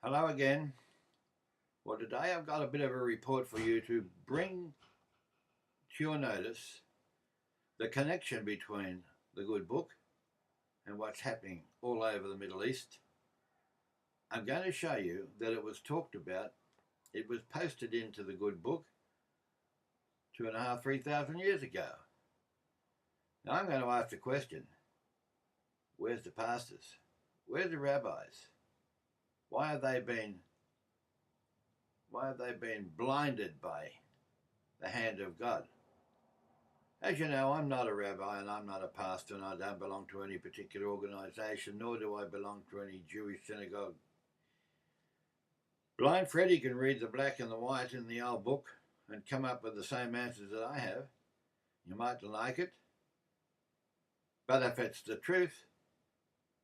Hello again. Well, today I've got a bit of a report for you to bring to your notice the connection between the good book and what's happening all over the Middle East. I'm going to show you that it was talked about, it was posted into the good book 2,500, 3,000 years ago. Now I'm going to ask the question, where's the pastors? Where's the rabbis? Why have they been blinded by the hand of God? As you know, I'm not a rabbi and I'm not a pastor and I don't belong to any particular organisation, nor do I belong to any Jewish synagogue. Blind Freddy can read the black and the white in the old book and come up with the same answers that I have. You might like it, but if it's the truth,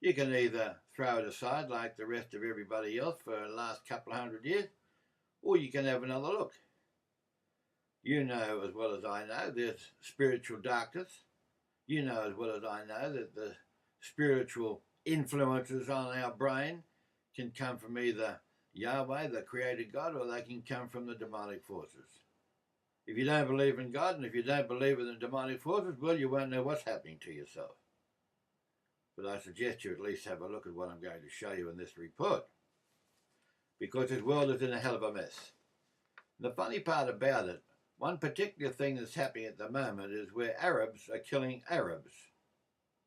you can either throw it aside like the rest of everybody else for the last couple of 100 years, or you can have another look. You know as well as I know there's spiritual darkness. You know as well as I know that the spiritual influences on our brain can come from either Yahweh, the creator God, or they can come from the demonic forces. If you don't believe in God and if you don't believe in the demonic forces, well, you won't know what's happening to yourself. But I suggest you at least have a look at what I'm going to show you in this report, because this world is in a hell of a mess. And the funny part about it, one particular thing that's happening at the moment is where Arabs are killing Arabs.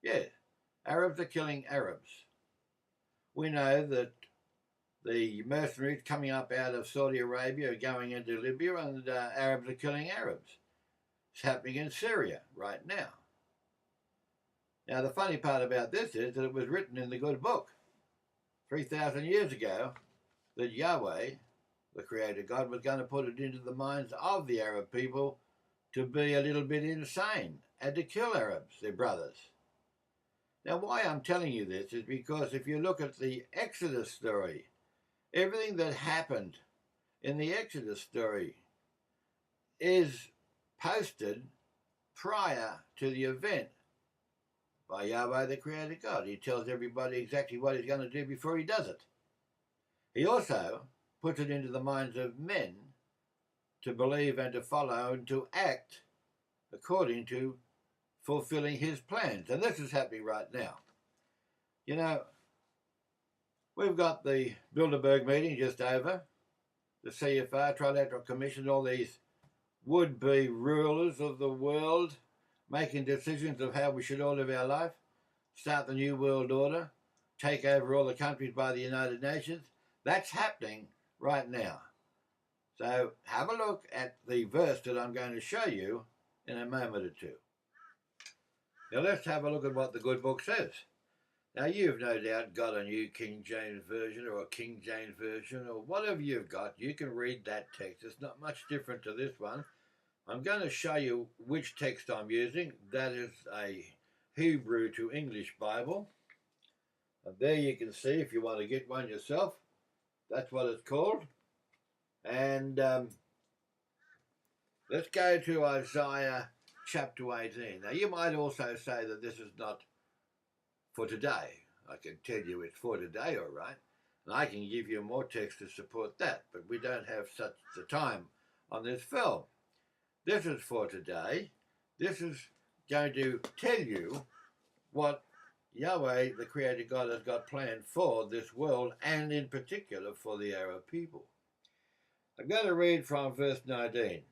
Yeah, Arabs are killing Arabs. We know that the mercenaries coming up out of Saudi Arabia are going into Libya, and Arabs are killing Arabs. It's happening in Syria right now. Now, the funny part about this is that it was written in the good book 3,000 years ago that Yahweh, the creator God, was going to put it into the minds of the Arab people to be a little bit insane and to kill Arabs, their brothers. Now, why I'm telling you this is because if you look at the Exodus story, everything that happened in the Exodus story is posted prior to the event by Yahweh, the creator God. He tells everybody exactly what he's going to do before he does it. He also puts it into the minds of men to believe and to follow and to act according to fulfilling his plans. And this is happening right now. You know, we've got the Bilderberg meeting just over, the CFR, Trilateral Commission, all these would-be rulers of the world making decisions of how we should all live our life, start the new world order, take over all the countries by the United Nations. That's happening right now. So have a look at the verse that I'm going to show you in a moment or two. Now let's have a look at what the good book says. Now you've no doubt got a new King James Version or a King James Version or whatever you've got. You can read that text. It's not much different to this one. I'm going to show you which text I'm using. That is a Hebrew to English Bible. And there you can see, if you want to get one yourself, that's what it's called. And let's go to Isaiah chapter 18. Now you might also say that this is not for today. I can tell you it's for today, all right. And I can give you more text to support that, but we don't have such the time on this film. This is for today. This is going to tell you what Yahweh, the creator God, has got planned for this world and in particular for the Arab people. I'm going to read from verse 19.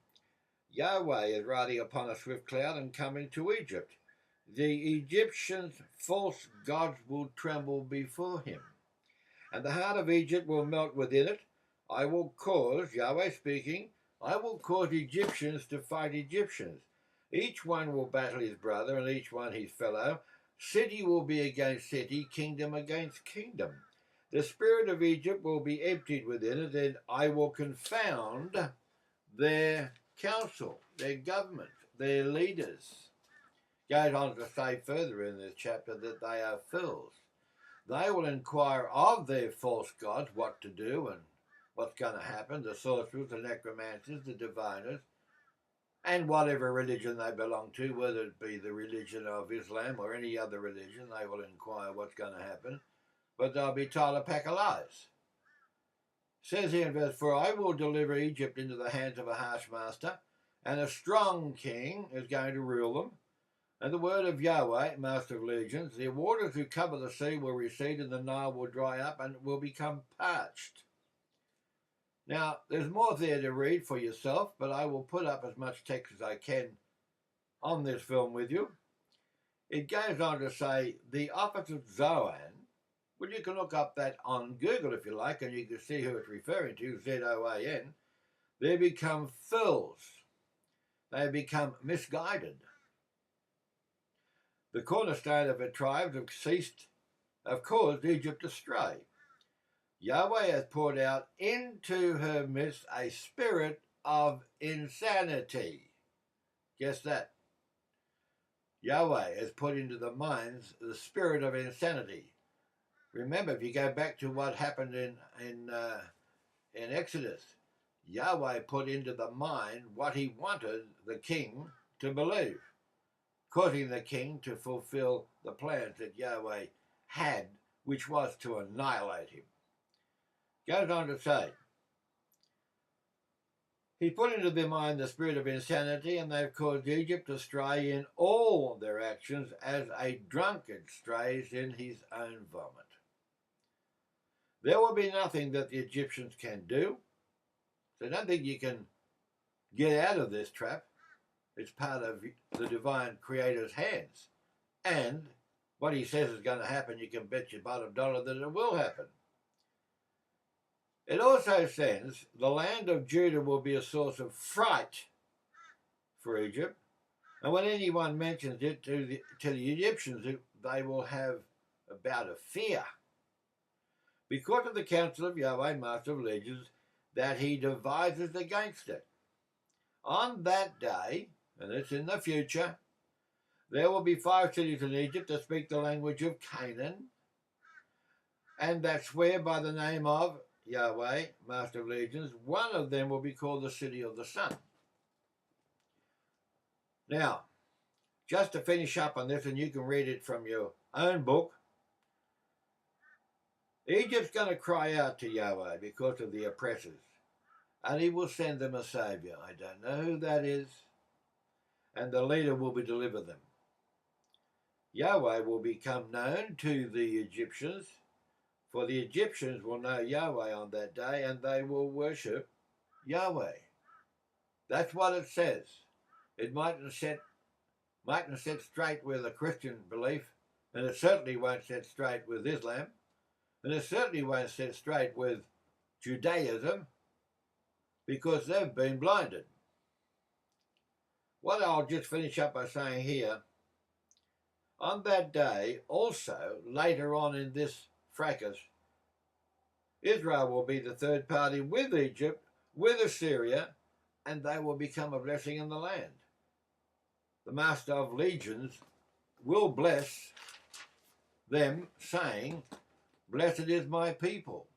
Yahweh is riding upon a swift cloud and coming to Egypt. The Egyptians' false gods will tremble before him, and the heart of Egypt will melt within it. I will cause, Yahweh speaking, I will cause Egyptians to fight Egyptians. Each one will battle his brother and each one his fellow. City will be against city, kingdom against kingdom. The spirit of Egypt will be emptied within it, and I will confound their counsel, their government, their leaders. Goes on to say further in this chapter that they are fools. They will inquire of their false gods what to do and what's going to happen, the sorcerers, the necromancers, the diviners, and whatever religion they belong to, whether it be the religion of Islam or any other religion, they will inquire what's going to happen. But they'll be told a pack of lies. says here in verse 4, I will deliver Egypt into the hands of a harsh master, and a strong king is going to rule them. And the word of Yahweh, Master of Legions, the waters who cover the sea will recede, and the Nile will dry up and will become parched. Now, there's more there to read for yourself, but I will put up as much text as I can on this film with you. It goes on to say, the opposite Zoan, well, you can look up that on Google if you like, and you can see who it's referring to, Z-O-A-N. They become fools. They become misguided. The cornerstone of her tribes have caused Egypt astray. Yahweh has poured out into her midst a spirit of insanity. Guess that. Yahweh has put into the minds the spirit of insanity. Remember, if you go back to what happened in Exodus, Yahweh put into the mind what he wanted the king to believe, causing the king to fulfill the plans that Yahweh had, which was to annihilate him. Goes on to say, he put into their mind the spirit of insanity, and they've caused Egypt to stray in all their actions as a drunkard strays in his own vomit. There will be nothing that the Egyptians can do. So don't think you can get out of this trap. It's part of the divine creator's hands. And what he says is going to happen, you can bet your bottom dollar that it will happen. It also says the land of Judah will be a source of fright for Egypt. And when anyone mentions it to the Egyptians, they will have a bout of fear, because of the counsel of Yahweh, Master of Legions, that he devises against it. On that day, and it's in the future, there will be 5 cities in Egypt that speak the language of Canaan, and that swear by the name of Yahweh, Master of Legions. One of them will be called the City of the Sun. Now, just to finish up on this, and you can read it from your own book, Egypt's going to cry out to Yahweh because of the oppressors, and he will send them a saviour. I don't know who that is, and the leader will be deliver them. Yahweh will become known to the Egyptians, for the Egyptians will know Yahweh on that day, and they will worship Yahweh. That's what it says. It mightn't set straight with a Christian belief, and it certainly won't set straight with Islam, and it certainly won't set straight with Judaism, because they've been blinded. What I'll just finish up by saying here, on that day, also, later on in this fracas, Israel will be the third party with Egypt, with Assyria, and they will become a blessing in the land. The Master of Legions will bless them, saying, blessed is my people,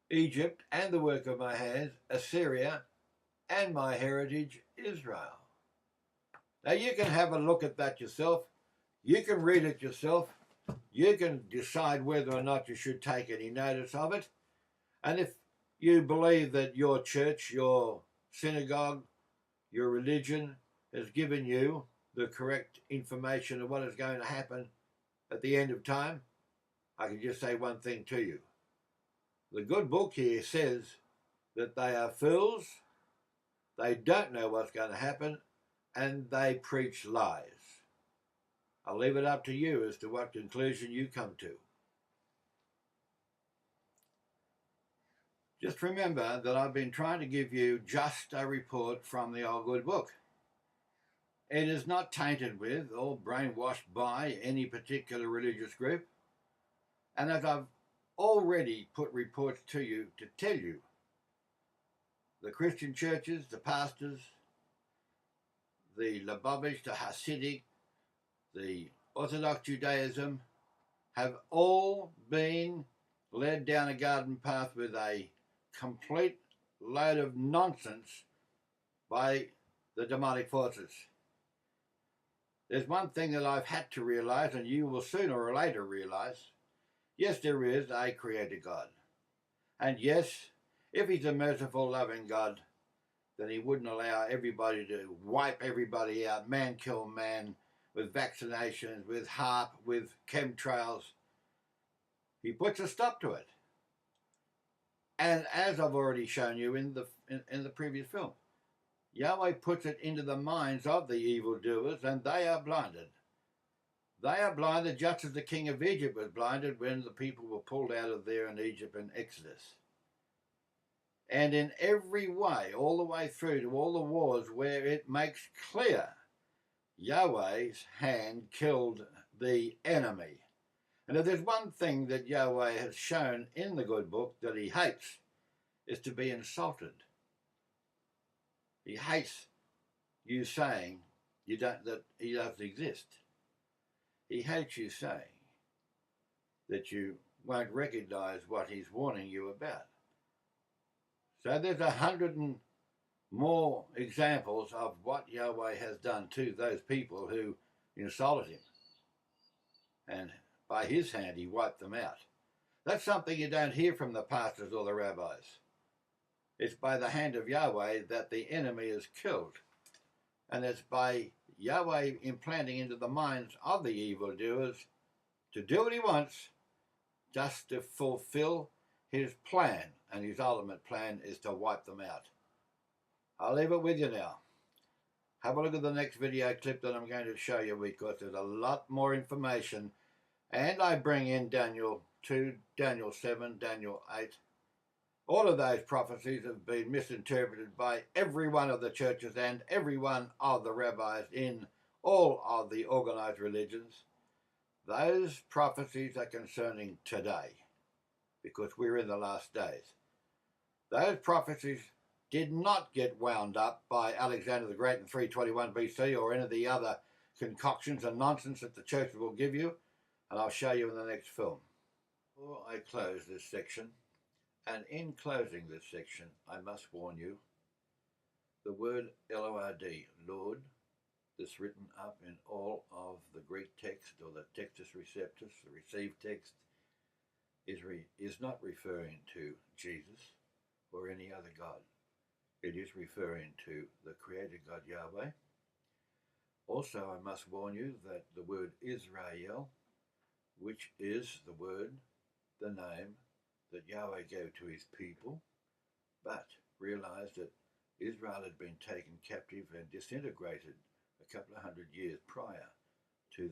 Egypt and the work of my hands, Assyria and my heritage, Israel. Now you can have a look at that yourself. You can read it yourself. You can decide whether or not you should take any notice of it. And if you believe that your church, your synagogue, your religion has given you the correct information of what is going to happen at the end of time, I can just say one thing to you. The good book here says that they are fools, they don't know what's going to happen, and they preach lies. I'll leave it up to you as to what conclusion you come to. Just remember that I've been trying to give you just a report from the old good book. It is not tainted with or brainwashed by any particular religious group. And as I've already put reports to you to tell you, the Christian churches, the pastors, the Lubavitch, the Hasidic, the Orthodox Judaism have all been led down a garden path with a complete load of nonsense by the demonic forces. There's one thing that I've had to realize, and you will sooner or later realize. Yes, there is a creator God. And yes, If he's a merciful, loving God, then he wouldn't allow everybody to wipe everybody out, man kill man, with vaccinations, with HARP, with chemtrails. He puts a stop to it. And as I've already shown you in the previous film, Yahweh puts it into the minds of the evildoers, and they are blinded. They are blinded just as the king of Egypt was blinded when the people were pulled out of there in Egypt in Exodus. And in every way, all the way through to all the wars where it makes clear Yahweh's hand killed the enemy. And if there's one thing that Yahweh has shown in the good book that he hates, is to be insulted. He hates you saying that he doesn't exist. He hates you saying that you won't recognize what he's warning you about. So there's 100 and more examples of what Yahweh has done to those people who insulted him. And by his hand, he wiped them out. That's something you don't hear from the pastors or the rabbis. It's by the hand of Yahweh that the enemy is killed. And it's by Yahweh implanting into the minds of the evildoers to do what he wants, just to fulfill his plan. And his ultimate plan is to wipe them out. I'll leave it with you now. Have a look at the next video clip that I'm going to show you, because there's a lot more information. And I bring in Daniel 2, Daniel 7, Daniel 8. All of those prophecies have been misinterpreted by every one of the churches and every one of the rabbis in all of the organized religions. Those prophecies are concerning today, because we're in the last days. Those prophecies did not get wound up by Alexander the Great in 321 BC or any of the other concoctions and nonsense that the churches will give you, and I'll show you in the next film. Before I close this section, and in closing this section, I must warn you, the word L-O-R-D, Lord, that's written up in all of the Greek text, or the Textus Receptus, the received text, is not referring to Jesus or any other God. It is referring to the Creator God Yahweh. Also, I must warn you that the word Israel, which is the word, the name that Yahweh gave to his people, but realized that Israel had been taken captive and disintegrated a couple of 100 years prior to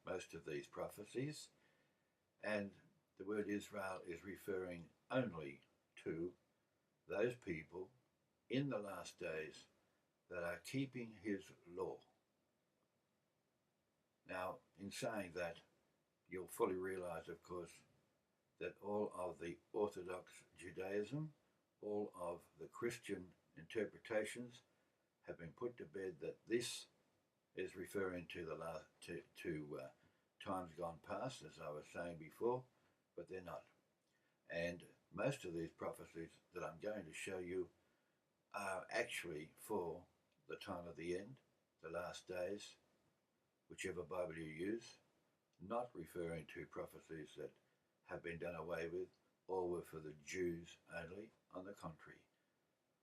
most of these prophecies, and the word Israel is referring only to those people in the last days that are keeping his law. Now, in saying that, you'll fully realize, of course, that all of the Orthodox Judaism, all of the Christian interpretations have been put to bed that this is referring to times gone past, as I was saying before, but they're not. And most of these prophecies that I'm going to show you are actually for the time of the end, the last days, whichever Bible you use, not referring to prophecies that have been done away with or were for the Jews only. On the contrary,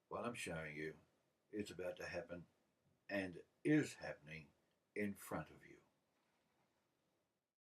what I'm showing you is about to happen and is happening in front of you.